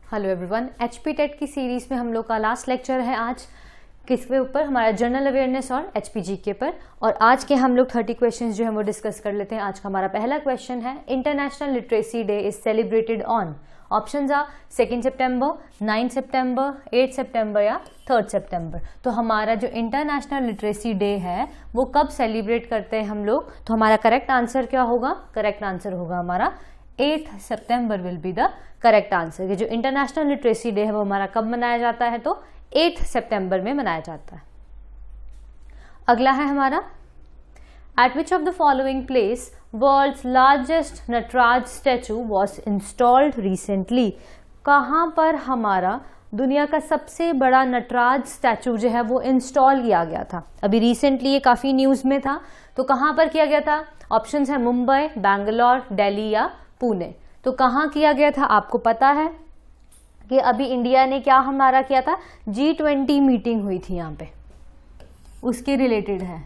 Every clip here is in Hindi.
हेलो एवरीवन, एचपी टेट की सीरीज में हम लोग का लास्ट लेक्चर है आज किसके ऊपर, हमारा जनरल अवेयरनेस और एचपीजी के पर। और आज के हम लोग 30 क्वेश्चंस जो है वो डिस्कस कर लेते हैं। आज का हमारा पहला क्वेश्चन है, international literacy day is celebrated on. Options आ 2 सितंबर, 9 सितंबर, 8 सितंबर या 3 सितंबर। तो हमारा जो इंटरनेशनल लिटरेसी डे है वो कब सेलिब्रेट करते हैं हम लोग, तो हमारा करेक्ट आंसर क्या होगा? करेक्ट आंसर होगा हमारा 8 सितंबर will be the correct answer. जो इंटरनेशनल लिटरेसी डे है वो हमारा कब मनाया जाता है, तो 8 सितंबर में मनाया जाता है। अगला है हमारा, at which of the following place world's largest Nataraja statue was installed recently. कहाँ पर हमारा दुनिया का सबसे बड़ा नटराज स्टैचू जो है वो इंस्टॉल किया गया था? अभी रिसेंटली ये काफी न्यूज में था, तो कहाँ पर किया गया था? ऑप्शंस है मुंबई, बैंगलोर, दिल्ली या पुणे। तो कहाँ किया गया था? आपको पता है कि अभी इंडिया ने क्या हमारा किया था, G20 मीटिंग हुई थी यहाँ पे, उसके रिलेटेड है।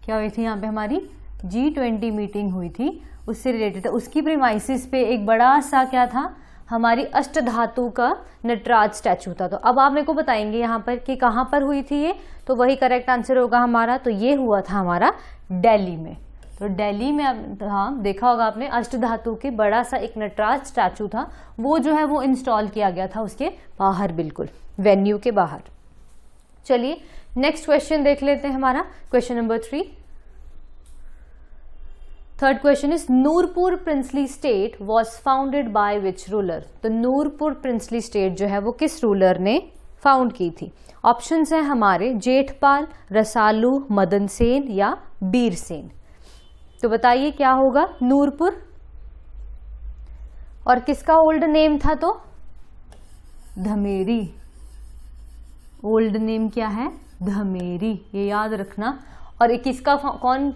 क्या हुई थी यहाँ पे? हमारी G20 मीटिंग हुई थी, उससे रिलेटेड है। उसकी प्रीमाइसिस पे एक बड़ा सा क्या था, हमारी अष्टधातु का नटराज स्टैचू था। तो अब आप मेरे को बताएंगे यहाँ पर कि कहाँ पर हुई थी ये, तो वही करेक्ट आंसर होगा हमारा। तो ये हुआ था हमारा दिल्ली में। तो दिल्ली में हाँ देखा होगा आपने, अष्टधातु के बड़ा सा एक नटराज स्टैचू था, वो जो है वो इंस्टॉल किया गया था उसके बाहर, बिल्कुल वेन्यू के बाहर। चलिए नेक्स्ट क्वेश्चन देख लेते हैं, हमारा question number 3। Third question is, Nurpur princely state was founded by which ruler. तो नूरपुर प्रिंसली स्टेट जो है वो किस रूलर ने फाउंड की थी? ऑप्शंस हैं हमारे जेठपाल, रसालू, मदन सेन या बीर सेन। तो बताइए क्या होगा? नूरपुर, और किसका ओल्ड नेम था? तो धमेरी। ओल्ड नेम क्या है? धमेरी, ये याद रखना। और किसका कौन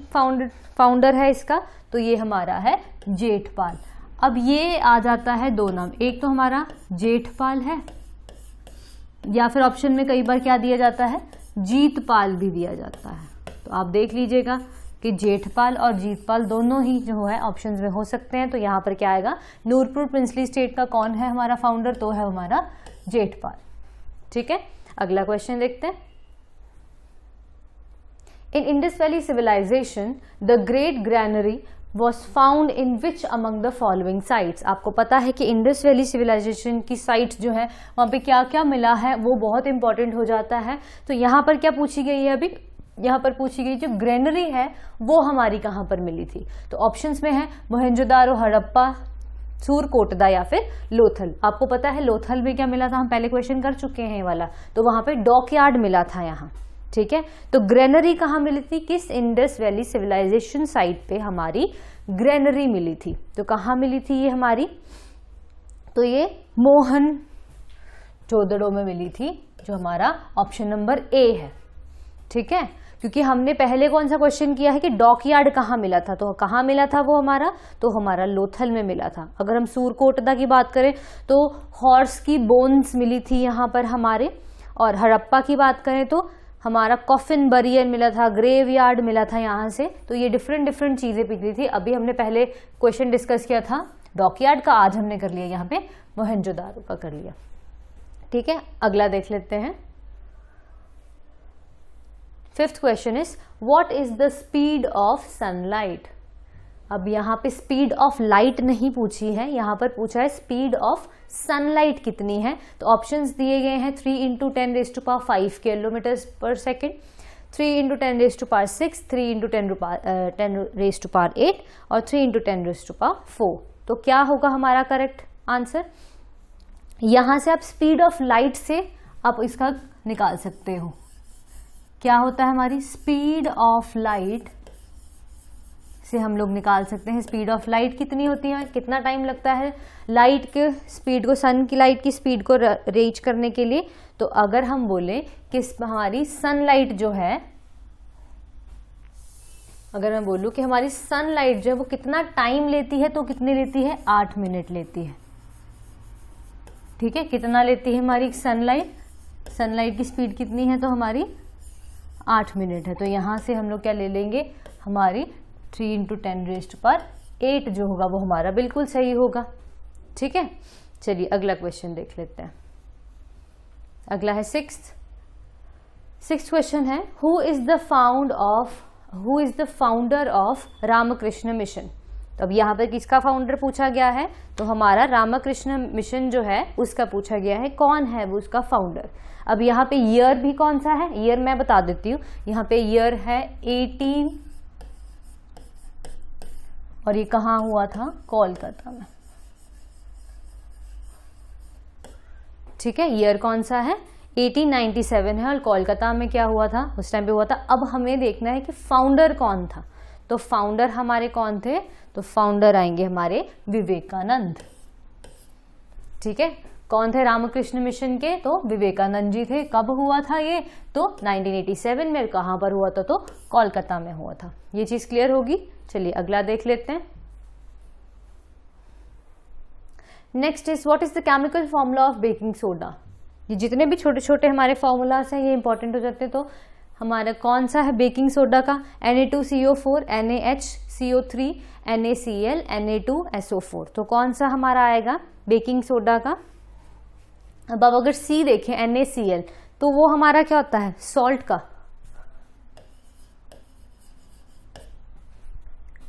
फाउंडर है इसका? तो ये हमारा है जेठपाल। अब ये आ जाता है दो नाम, एक तो हमारा जेठपाल है, या फिर ऑप्शन में कई बार क्या दिया जाता है, जीतपाल भी दिया जाता है। तो आप देख लीजिएगा कि जेठपाल और जीतपाल दोनों ही जो है ऑप्शंस में हो सकते हैं। तो यहाँ पर क्या आएगा, नूरपुर प्रिंसली स्टेट का कौन है हमारा फाउंडर? तो है हमारा जेठपाल। ठीक है, अगला क्वेश्चन देखते हैं। In Indus valley civilization the great granary was found in which among the following sites. आपको पता है कि इंडस वैली सिविलाइजेशन की साइट्स जो है वहां पे क्या क्या मिला है, वो बहुत इंपॉर्टेंट हो जाता है। तो यहाँ पर क्या पूछी गई है? अभी यहाँ पर पूछी गई जो ग्रेनरी है वो हमारी कहाँ पर मिली थी? तो ऑप्शंस में है मोहनजोदारो, हड़प्पा, सूरकोटदा या फिर लोथल। आपको पता है लोथल में क्या मिला था, हम पहले क्वेश्चन कर चुके हैं वाला। तो वहां पे डॉकयार्ड मिला था यहाँ। ठीक है, तो ग्रेनरी कहाँ मिली थी? किस इंडस वैली सिविलाइजेशन साइट पे हमारी ग्रेनरी मिली थी? तो कहाँ मिली थी ये हमारी? तो ये मोहनजोदड़ो में मिली थी, जो हमारा ऑप्शन नंबर ए है। ठीक है, क्योंकि हमने पहले कौन सा क्वेश्चन किया है कि डॉकयार्ड कहाँ मिला था, तो कहाँ मिला था वो हमारा? तो हमारा लोथल में मिला था। अगर हम सूरकोटदा की बात करें तो हॉर्स की बोन्स मिली थी यहाँ पर हमारे, और हड़प्पा की बात करें तो हमारा कॉफिन बरियर मिला था, ग्रेव यार्ड मिला था यहाँ से। तो ये डिफरेंट डिफरेंट चीजें पिछली थी। अभी हमने पहले क्वेश्चन डिस्कस किया था डॉकयार्ड का, आज हमने कर लिया यहाँ पे मोहनजोदारो का कर लिया। ठीक है, अगला देख लेते हैं। Fifth question is, what is the speed of sunlight. अब यहाँ पे स्पीड ऑफ लाइट नहीं पूछी है, यहाँ पर पूछा है स्पीड ऑफ सनलाइट कितनी है। तो ऑप्शंस दिए गए हैं 3 × 10⁵ किलोमीटर पर सेकेंड, 3 × 10⁶, 3 × 10⁸ और 3 × 10⁴। तो क्या होगा हमारा करेक्ट आंसर? यहां से आप स्पीड ऑफ लाइट से आप इसका निकाल सकते हो। क्या होता है हमारी स्पीड ऑफ लाइट से हम लोग निकाल सकते हैं स्पीड ऑफ लाइट कितनी होती है, कितना टाइम लगता है लाइट के स्पीड को, सन की लाइट की स्पीड को रीच करने के लिए। तो अगर हम बोले कि हमारी सनलाइट जो है, अगर मैं बोलूं कि हमारी सनलाइट जो है वो कितना टाइम लेती है, तो कितनी लेती है? 8 मिनट लेती है। ठीक है, कितना लेती है हमारी सनलाइट? सनलाइट की स्पीड कितनी है? तो हमारी 8 मिनट है। तो यहां से हम लोग क्या ले लेंगे, हमारी 3 × 10⁸ जो होगा वो हमारा बिल्कुल सही होगा। ठीक है, चलिए अगला क्वेश्चन देख लेते हैं। अगला है सिक्स्थ क्वेश्चन है, who is the founder of Ramakrishna Mission. तो अब यहाँ पर किसका फाउंडर पूछा गया है, तो हमारा रामकृष्ण मिशन जो है उसका पूछा गया है, कौन है वो उसका फाउंडर। अब यहाँ पे ईयर भी कौन सा है, ईयर मैं बता देती हूँ। यहाँ पे ईयर है 18 और ये कहाँ हुआ था, कोलकाता में। ठीक है, ईयर कौन सा है, 1897 है और कोलकाता में क्या हुआ था, उस टाइम पे हुआ था। अब हमें देखना है कि फाउंडर कौन था। तो फाउंडर हमारे कौन थे, तो फाउंडर आएंगे हमारे विवेकानंद। ठीक है, कौन थे रामकृष्ण मिशन के, तो विवेकानंद जी थे। कब हुआ था ये, तो 1987 में। कहां पर हुआ था, तो कोलकाता में हुआ था। ये चीज क्लियर होगी। चलिए अगला देख लेते हैं। Next is what is the chemical formula of baking soda. ये जितने भी छोटे छोटे हमारे फॉर्मूलाज हैं ये इंपॉर्टेंट हो जाते हैं। तो हमारा कौन सा है बेकिंग सोडा का, Na2CO4, NaHCO3, NaCl, Na2SO4। तो कौन सा हमारा आएगा बेकिंग सोडा का। अब अगर C देखें NaCl, तो वो हमारा क्या होता है, सॉल्ट का,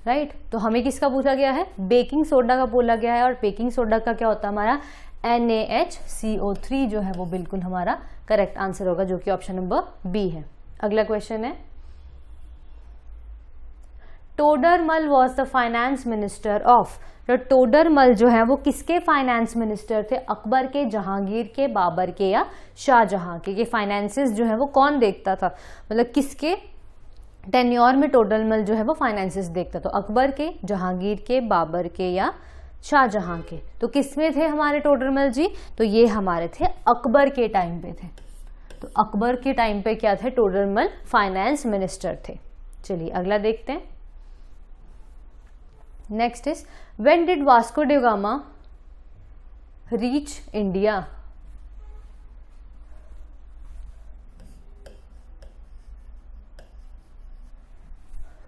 राइट। तो हमें किसका पूछा गया है, बेकिंग सोडा का बोला गया है। और बेकिंग सोडा का क्या होता है हमारा NaHCO3 जो है वो बिल्कुल हमारा करेक्ट आंसर होगा, जो कि ऑप्शन नंबर बी है। अगला क्वेश्चन है, Todarmal was the finance minister of. तो टोडरमल जो है वो किसके फाइनेंस मिनिस्टर थे, अकबर के, जहांगीर के, बाबर के या शाहजहां के। फाइनेंसेस जो है वो कौन देखता था, मतलब किसके टेन्योर में टोडरमल जो है वो फाइनेंसेस देखता। तो अकबर के, जहांगीर के, बाबर के या शाहजहां के। तो किसमें थे हमारे टोडरमल जी, तो ये हमारे थे अकबर के टाइम पे थे। तो अकबर के टाइम पे क्या थे, टोडरमल फाइनेंस मिनिस्टर थे। चलिए अगला देखते हैं। Next is when did Vasco D gamma reach India.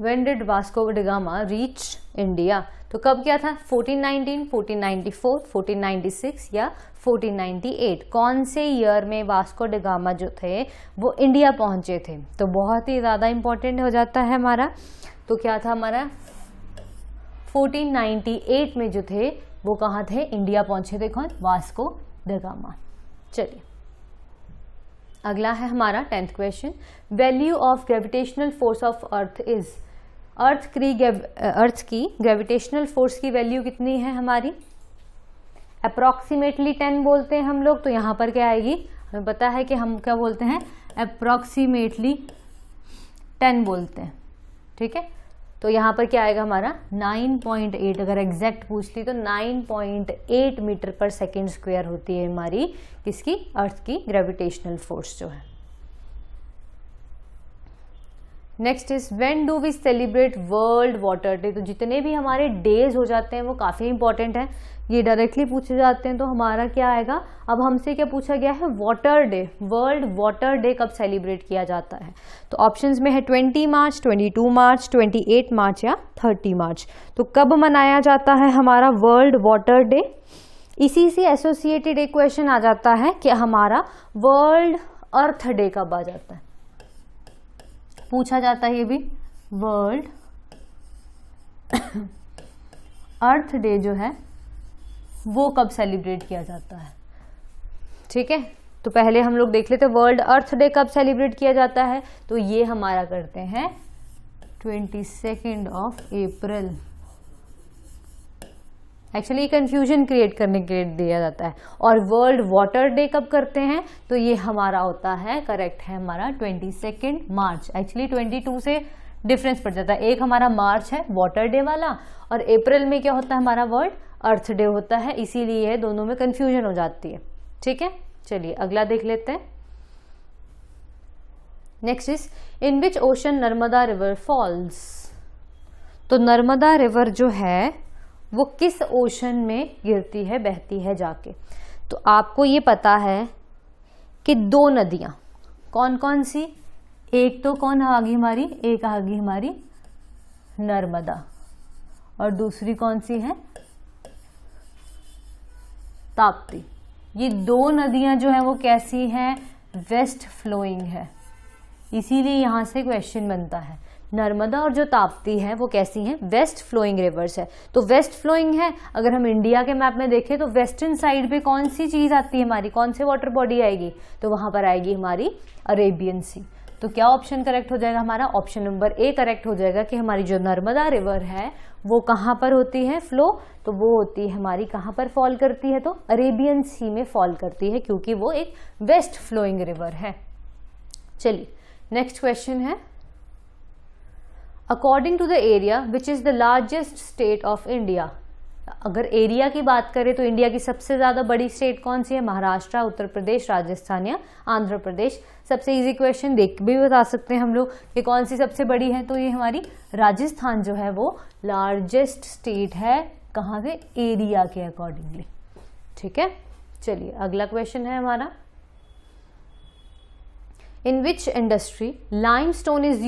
When did Vasco da Gama reach India? तो कब क्या था, 1419, 1494, 1496 या 1498। कौन से ईयर में वास्को डी गामा जो थे वो इंडिया पहुंचे थे। तो बहुत ही ज़्यादा इंपॉर्टेंट हो जाता है हमारा। तो क्या था हमारा 1498 में जो थे वो कहाँ थे, इंडिया पहुंचे थे कौन, वास्को डी गामा। चलिए अगला है हमारा 10th question, value of gravitational force of earth is. Earth की ग्रेविटेशनल फोर्स की वैल्यू कितनी है हमारी, अप्रॉक्सीमेटली 10 बोलते हैं हम लोग। तो यहाँ पर क्या आएगी, हमें पता है कि हम क्या बोलते हैं, अप्रॉक्सीमेटली 10 बोलते हैं। ठीक है, तो यहाँ पर क्या आएगा हमारा 9.8। अगर एग्जैक्ट पूछ ली तो 9.8 मीटर पर सेकेंड स्क्वायर होती है हमारी किसकी, अर्थ की ग्रेविटेशनल फोर्स जो है। Next is when do we celebrate World Water Day. तो जितने भी हमारे डेज हो जाते हैं वो काफ़ी इंपॉर्टेंट है, ये डायरेक्टली पूछे जाते हैं। तो हमारा क्या आएगा, अब हमसे क्या पूछा गया है, water day, world Water day कब सेलिब्रेट किया जाता है। तो ऑप्शंस में है 20 मार्च, 22 मार्च, 28 मार्च या 30 मार्च। तो कब मनाया जाता है हमारा वर्ल्ड वाटर डे। इसी से एसोसिएटेड एक क्वेश्चन आ जाता है कि हमारा वर्ल्ड अर्थ डे कब आ जाता है, पूछा जाता है ये भी। वर्ल्ड अर्थ डे जो है वो कब सेलिब्रेट किया जाता है। ठीक है, तो पहले हम लोग देख लेते हैं वर्ल्ड अर्थ डे कब सेलिब्रेट किया जाता है। तो ये हमारा करते हैं 22 अप्रैल। एक्चुअली कंफ्यूजन क्रिएट करने के लिए दिया जाता है। और वर्ल्ड वाटर डे कब करते हैं, तो ये हमारा होता है, करेक्ट है हमारा 22 मार्च। एक्चुअली 22 से डिफरेंस पड़ जाता है, एक हमारा मार्च है वाटर डे वाला और अप्रैल में क्या होता है हमारा वर्ल्ड अर्थ डे होता है, इसीलिए दोनों में कंफ्यूजन हो जाती है। ठीक है, चलिए अगला देख लेते हैं। Next is in which ocean Narmada river false. तो नर्मदा रिवर जो है वो किस ओशन में गिरती है, बहती है जाके। तो आपको ये पता है कि दो नदियां कौन कौन सी, एक तो कौन आ गई हमारी, एक आ गई हमारी नर्मदा और दूसरी कौन सी है ताप्ती। ये दो नदियां जो है वो कैसी हैं, वेस्ट फ्लोइंग है, इसीलिए यहां से क्वेश्चन बनता है। नर्मदा और जो ताप्ती है वो कैसी हैं, वेस्ट फ्लोइंग रिवर्स है। तो वेस्ट फ्लोइंग है, अगर हम इंडिया के मैप में देखें तो वेस्टर्न साइड पे कौन सी चीज आती है हमारी, कौन से वाटर बॉडी आएगी, तो वहां पर आएगी हमारी अरेबियन सी। तो क्या ऑप्शन करेक्ट हो जाएगा हमारा, ऑप्शन नंबर ए करेक्ट हो जाएगा कि हमारी जो नर्मदा रिवर है वो कहाँ पर होती है फ्लो, तो वो होती है हमारी कहाँ पर फॉल करती है, तो अरेबियन सी में फॉल करती है, क्योंकि वो एक वेस्ट फ्लोइंग रिवर है। चलिए नेक्स्ट क्वेश्चन है, according to the area which is the largest state of India. अगर एरिया की बात करें तो इंडिया की सबसे ज्यादा बड़ी स्टेट कौन सी है, महाराष्ट्र, उत्तर प्रदेश, राजस्थान या आंध्र प्रदेश। सबसे इजी क्वेश्चन देख भी बता सकते हैं हम लोग कि कौन सी सबसे बड़ी है, तो ये हमारी राजस्थान जो है वो लार्जेस्ट स्टेट है, कहाँ से, एरिया के अकॉर्डिंगली। ठीक है, चलिए अगला क्वेश्चन है हमारा, in which industry limestone is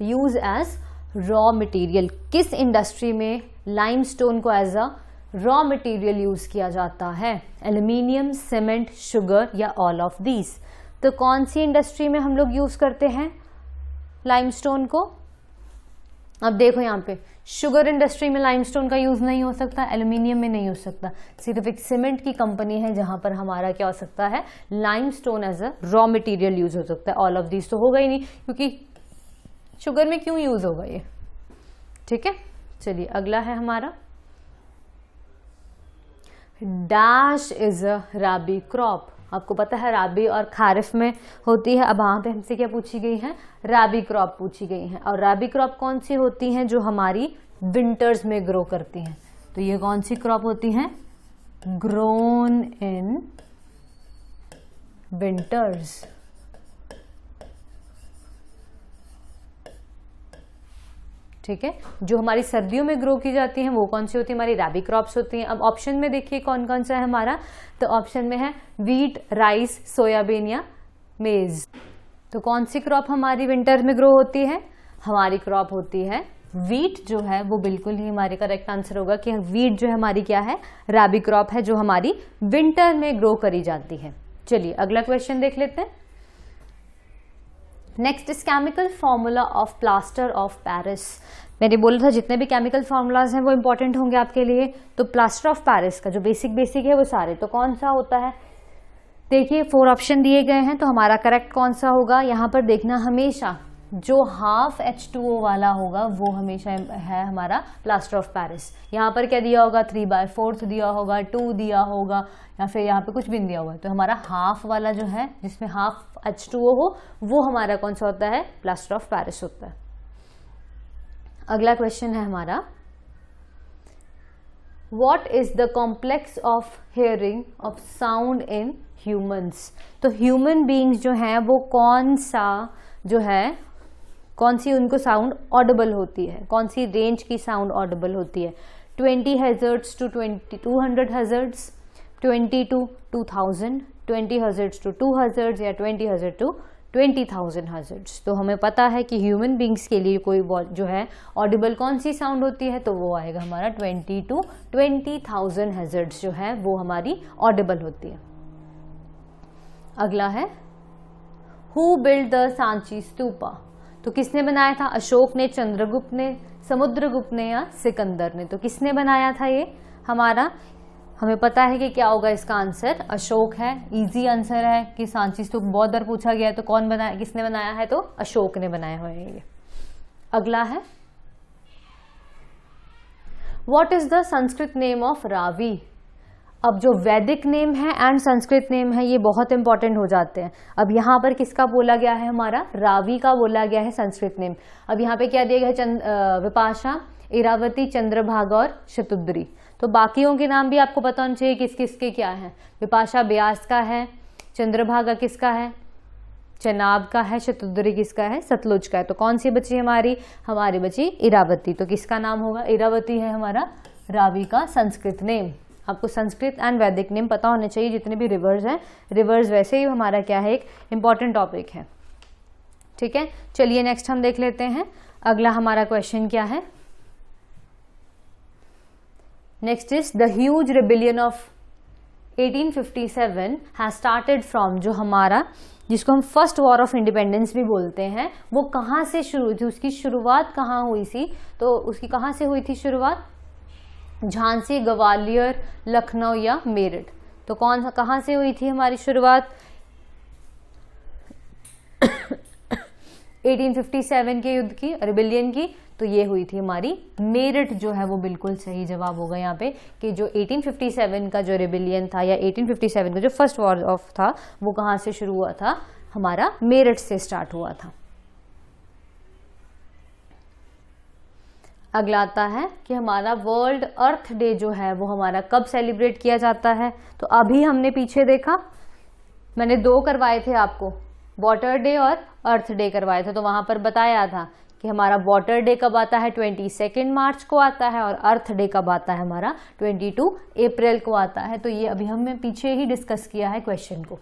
use as raw material. किस इंडस्ट्री में लाइमस्टोन को as a raw material use किया जाता है, एल्यूमिनियम, सीमेंट, शुगर या ऑल ऑफ दीज। तो कौन सी इंडस्ट्री में हम लोग यूज करते हैं लाइमस्टोन को, अब देखो यहाँ पे शुगर इंडस्ट्री में लाइमस्टोन का यूज नहीं हो सकता, एल्यूमिनियम में नहीं हो सकता, सिर्फ एक सीमेंट की कंपनी है जहां पर हमारा क्या हो सकता है, limestone as a raw material use हो सकता है। ऑल ऑफ दीज तो होगा ही नहीं, क्योंकि शुगर में क्यों यूज होगा ये। ठीक है, चलिए अगला है हमारा, dash is a rabi crop. आपको पता है राबी और खारिफ में होती है, अब वहां पे हमसे क्या पूछी गई है, राबी क्रॉप पूछी गई है। और राबी क्रॉप कौन सी होती हैं, जो हमारी विंटर्स में ग्रो करती हैं। तो ये कौन सी क्रॉप होती हैं, ग्रोन इन विंटर्स। ठीक है, जो हमारी सर्दियों में ग्रो की जाती हैं वो कौन सी होती है, हमारी राबी क्रॉप्स होती हैं। अब ऑप्शन में देखिए कौन कौन सा है हमारा, तो ऑप्शन में है वीट, राइस, सोयाबीन या मेज। तो कौन सी क्रॉप हमारी विंटर में ग्रो होती है, हमारी क्रॉप होती है वीट, जो है वो बिल्कुल ही हमारे करेक्ट आंसर होगा कि वीट जो है हमारी क्या है, राबी क्रॉप है, जो हमारी विंटर में ग्रो करी जाती है। चलिए अगला क्वेश्चन देख लेते हैं, next is chemical formula of plaster of Paris. मैंने बोला था जितने भी केमिकल फॉर्मूलाज हैं वो इंपॉर्टेंट होंगे आपके लिए, तो प्लास्टर ऑफ पेरिस का जो बेसिक है वो सारे, तो कौन सा होता है, देखिए 4 ऑप्शन दिए गए हैं, तो हमारा करेक्ट कौन सा होगा, यहाँ पर देखना हमेशा जो हाफ H2O वाला होगा वो हमेशा है हमारा प्लास्टर ऑफ पेरिस। यहाँ पर क्या दिया होगा, 3/4 दिया होगा, 2 दिया होगा, या फिर यहाँ पे कुछ भी नहीं दिया होगा, तो हमारा हाफ वाला जो है जिसमें हाफ H2O हो वो हमारा कौन सा होता है, प्लास्टर ऑफ पेरिस होता है। अगला क्वेश्चन है हमारा, What is the complex of hearing of sound in humans? तो ह्यूमन बींग्स जो हैं वो कौन सा जो है, कौन सी उनको साउंड ऑडिबल होती है, कौन सी रेंज की साउंड ऑडिबल होती है, 20 hertz to 200 hertz, 20 to 2000, 20 hertz to 2 hertz या 20 हर्ट्ज टू 20,000 हर्ट्ज। तो हमें पता है कि ह्यूमन बींग्स के लिए कोई जो है ऑडिबल कौन सी साउंड होती है, तो वो आएगा हमारा 20 to 20,000 हर्ट्ज जो है वो हमारी ऑडिबल होती है। अगला है, who build the Sanchi stupa? तो किसने बनाया था, अशोक ने, चंद्रगुप्त ने, समुद्रगुप्त ने या सिकंदर ने? तो किसने बनाया था ये हमारा, हमें पता है कि क्या होगा इसका आंसर, अशोक है। इजी आंसर है कि सांची स्तूप बहुत बार पूछा गया है, तो कौन बनाया, किसने बनाया है, तो अशोक ने बनाया हुआ है ये। अगला है, what is the Sanskrit name of Ravi? अब जो वैदिक नेम है एंड संस्कृत नेम है ये बहुत इंपॉर्टेंट हो जाते हैं। अब यहाँ पर किसका बोला गया है, हमारा रावी का बोला गया है संस्कृत नेम। अब यहाँ पे क्या दिया गया है, विपाशा, इरावती, चंद्रभागा और शतुद्री। तो बाकियों के नाम भी आपको पता होना चाहिए किस किस के क्या है। विपाशा ब्यास का है, चंद्रभागा किसका है, चनाब का है, शतुद्री किसका है, सतलुज का है। तो कौन सी बची हमारी बची इरावती। तो किसका नाम होगा, इरावती है हमारा रावी का संस्कृत नेम। आपको संस्कृत एंड वैदिक नेम पता होने चाहिए जितने भी रिवर्स हैं। रिवर्स वैसे ही हमारा क्या है, एक इंपॉर्टेंट टॉपिक है। ठीक है, चलिए नेक्स्ट हम देख लेते हैं। अगला हमारा क्वेश्चन क्या है, next is the huge rebellion of 1857 has started from, जो हमारा जिसको हम फर्स्ट वॉर ऑफ इंडिपेंडेंस भी बोलते हैं, वो कहाँ से शुरू हुई थी, उसकी शुरुआत कहाँ हुई थी? तो उसकी कहाँ से हुई थी शुरुआत? झांसी, ग्वालियर, लखनऊ या मेरठ। तो कहाँ से हुई थी हमारी शुरुआत 1857 के युद्ध की, रिबिलियन की? तो ये हुई थी हमारी मेरठ, जो है वो बिल्कुल सही जवाब होगा यहाँ पे, कि जो 1857 का जो रिबिलियन था या 1857 का जो फर्स्ट वॉर ऑफ था वो कहाँ से शुरू हुआ था? हमारा मेरठ से स्टार्ट हुआ था। अगला आता है कि हमारा वर्ल्ड अर्थ डे जो है वो हमारा कब सेलिब्रेट किया जाता है? तो अभी हमने पीछे देखा, मैंने 2 करवाए थे आपको, वाटर डे और अर्थ डे करवाए थे। तो वहां पर बताया था कि हमारा वाटर डे कब आता है? 22 मार्च को आता है, और अर्थ डे कब आता है हमारा? 22 अप्रैल को आता है। तो ये अभी हमने पीछे ही डिस्कस किया है क्वेश्चन को।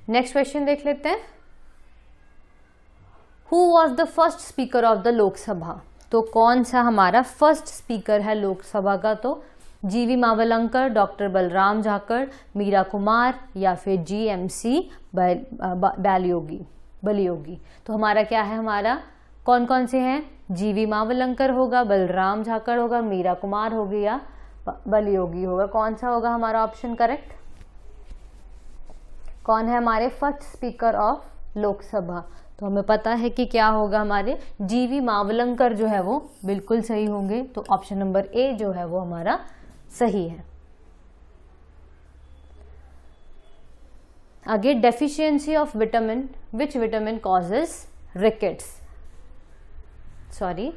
नेक्स्ट क्वेश्चन देख लेते हैं। Who was the first speaker of the Lok Sabha? तो कौन सा हमारा फर्स्ट स्पीकर है लोकसभा का? तो जीवी मावलंकर, डॉक्टर बलराम झाकड़, मीरा कुमार या फिर जीएमसी बलियोगी। तो हमारा क्या है, हमारा कौन कौन से हैं? जीवी मावलंकर होगा, बलराम झाकड़ होगा, मीरा कुमार होगी या बलियोगी होगा। कौन सा होगा हमारा ऑप्शन करेक्ट? कौन है हमारे फर्स्ट स्पीकर ऑफ लोकसभा? तो हमें पता है कि क्या होगा, हमारे जीवी मावलंकर जो है वो बिल्कुल सही होंगे। तो ऑप्शन नंबर ए जो है वो हमारा सही है। आगे, deficiency of vitamin, which vitamin causes rickets? Sorry,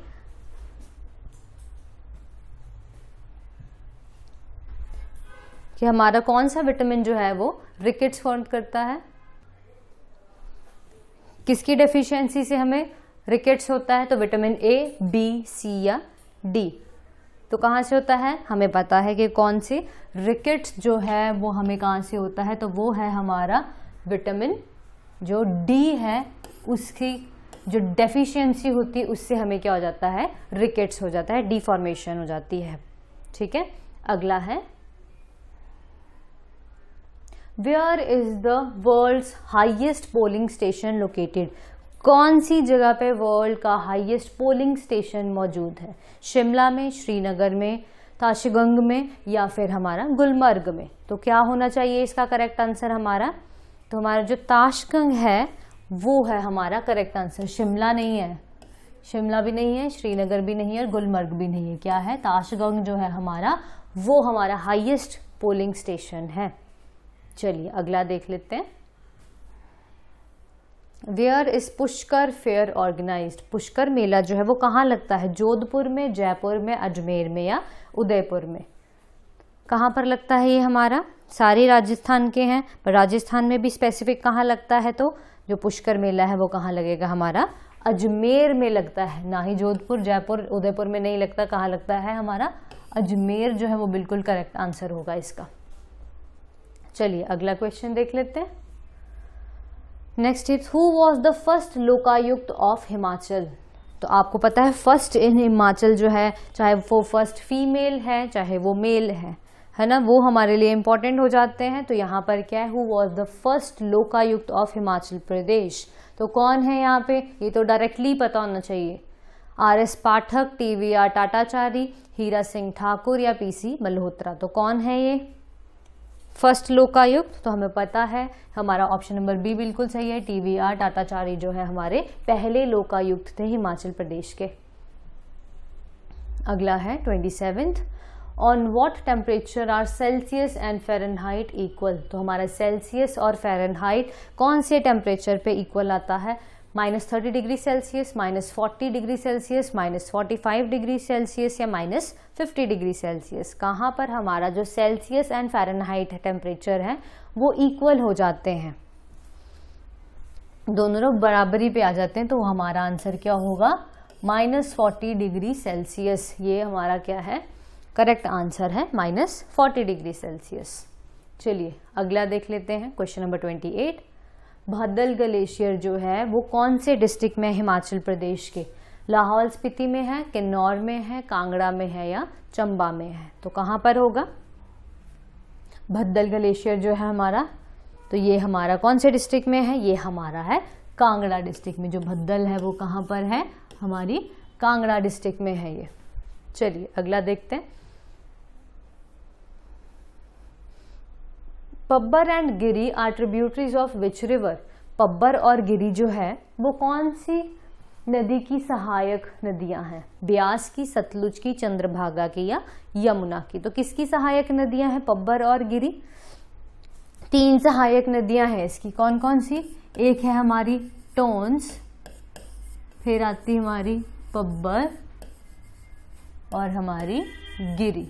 कि हमारा कौन सा विटामिन जो है वो रिकेट्स कॉज करता है? किसकी डेफिशिएंसी से हमें रिकेट्स होता है? तो विटामिन ए, बी, सी या डी। तो कहाँ से होता है? हमें पता है कि कौन सी रिकेट्स जो है वो हमें कहाँ से होता है, तो वो है हमारा विटामिन जो डी है, उसकी जो डेफिशिएंसी होती है उससे हमें क्या हो जाता है? रिकेट्स हो जाता है, डिफॉर्मेशन हो जाती है। ठीक है, अगला है, where is the world's highest polling station located? कौन सी जगह पे वर्ल्ड का हाईएस्ट पोलिंग स्टेशन मौजूद है? शिमला में, श्रीनगर में, ताशगंग में या फिर हमारा गुलमर्ग में? तो क्या होना चाहिए इसका करेक्ट आंसर हमारा? तो हमारा जो ताशगंग है वो है हमारा करेक्ट आंसर। शिमला नहीं है, शिमला भी नहीं है, श्रीनगर भी नहीं है और गुलमर्ग भी नहीं है। क्या है? ताशगंग जो है हमारा वो हमारा हाईएस्ट पोलिंग स्टेशन है। चलिए अगला देख लेते हैं। Where is Pushkar fair organized? Pushkar मेला जो है वो कहाँ लगता है? जोधपुर में, जयपुर में, अजमेर में या उदयपुर में? कहाँ पर लगता है ये हमारा? सारे राजस्थान के हैं, पर राजस्थान में भी स्पेसिफिक कहाँ लगता है? तो जो पुष्कर मेला है वो कहाँ लगेगा हमारा? अजमेर में लगता है, ना ही जोधपुर, जयपुर, उदयपुर में नहीं लगता। कहाँ लगता है हमारा? अजमेर जो है वो बिल्कुल करेक्ट आंसर होगा इसका। चलिए अगला क्वेश्चन देख लेते हैं। Next is, who was the first Lokayukta of Himachal? तो आपको पता है फर्स्ट इन हिमाचल जो है, चाहे वो फर्स्ट फीमेल है चाहे वो मेल है ना, वो हमारे लिए इंपॉर्टेंट हो जाते हैं। तो यहाँ पर क्या है, who was the first Lokayukta of Himachal Pradesh? तो कौन है यहाँ पे? ये तो डायरेक्टली पता होना चाहिए। RS पाठक, TVR टाटाचारी, हीरा सिंह ठाकुर या PC मल्होत्रा? तो कौन है ये फर्स्ट लोकायुक्त? तो हमें पता है हमारा ऑप्शन नंबर बी बिल्कुल सही है। TVR टाटाचारी जो है हमारे पहले लोकायुक्त थे हिमाचल प्रदेश के। अगला है 27th, on what temperature are Celsius and Fahrenheit equal? तो हमारा सेल्सियस और फ़ारेनहाइट कौन से टेम्परेचर पे इक्वल आता है? -30 degree Celsius, -40 degree Celsius, -45 degree Celsius या -50 डिग्री सेल्सियस? कहाँ पर हमारा जो सेल्सियस एंड फ़ारेनहाइट टेम्परेचर है वो इक्वल हो जाते हैं, दोनों लोग बराबरी पे आ जाते हैं। तो हमारा आंसर क्या होगा? -40 डिग्री सेल्सियस। ये हमारा क्या है? करेक्ट आंसर है -40 डिग्री सेल्सियस। चलिए अगला देख लेते हैं, क्वेश्चन नंबर 28। भद्दल ग्लेशियर जो है वो कौन से डिस्ट्रिक्ट में, हिमाचल प्रदेश के? लाहौल स्पीति में है, किन्नौर में है, कांगड़ा में है या चंबा में है? तो कहाँ पर होगा? भद्दल ग्लेशियर जो है हमारा, तो ये हमारा कौन से डिस्ट्रिक्ट में है, ये हमारा है कांगड़ा डिस्ट्रिक्ट में। जो भद्दल है वो कहाँ पर है, हमारी कांगड़ा डिस्ट्रिक्ट में है ये। चलिए अगला देखते हैं। Pabbar and Giri are tributaries of which river. Pabbar और गिरी जो है वो कौन सी नदी की सहायक नदियां हैं, ब्यास की, सतलुज की, चंद्रभागा की या यमुना की। तो किसकी सहायक नदियां हैं पब्बर और गिरी, 3 सहायक नदियां हैं इसकी। कौन कौन सी, एक है हमारी टोन्स, फिर आती हमारी पब्बर और हमारी गिरी।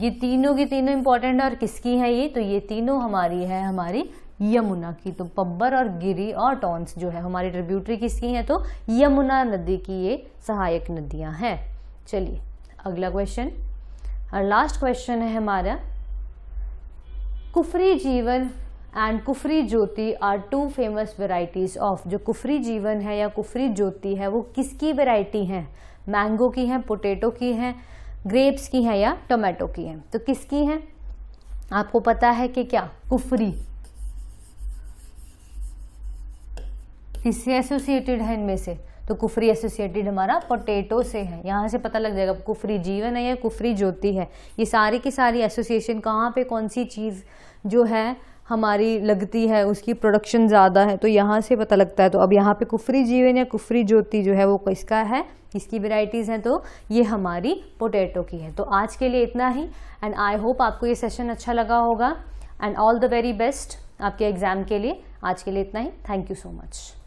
ये तीनों की तीनों इंपॉर्टेंट है और किसकी है ये, तो ये तीनों हमारी है हमारी यमुना की। तो पब्बर और गिरी और टॉन्स जो है हमारी ट्रिब्यूटरी किसकी है, तो यमुना नदी की ये सहायक नदियां हैं। चलिए अगला क्वेश्चन और लास्ट क्वेश्चन है हमारा, Kufri Jeevan and Kufri Jyoti are 2 famous varieties of. जो कुफरी जीवन है या कुफरी ज्योति है वो किसकी वेराइटी है, मैंगो की है, पोटैटो की है, ग्रेप्स की है या टोमेटो की है। तो किसकी है, आपको पता है कि क्या कुफरी किससे एसोसिएटेड है इनमें से, तो कुफरी एसोसिएटेड हमारा पोटैटो से है। यहाँ से पता लग जाएगा कुफरी जीवन है या कुफरी ज्योति है। ये सारी की सारी एसोसिएशन कहाँ पे कौन सी चीज़ जो है हमारी लगती है उसकी प्रोडक्शन ज़्यादा है, तो यहाँ से पता लगता है। तो अब यहाँ पे कुफरी जीवन या कुफरी ज्योति जो है वो किसका है, किसकी वेराइटीज़ हैं, तो ये हमारी पोटैटो की है। तो आज के लिए इतना ही एंड आई होप आपको ये सेशन अच्छा लगा होगा and all the very best आपके एग्ज़ाम के लिए। आज के लिए इतना ही, थैंक यू सो मच।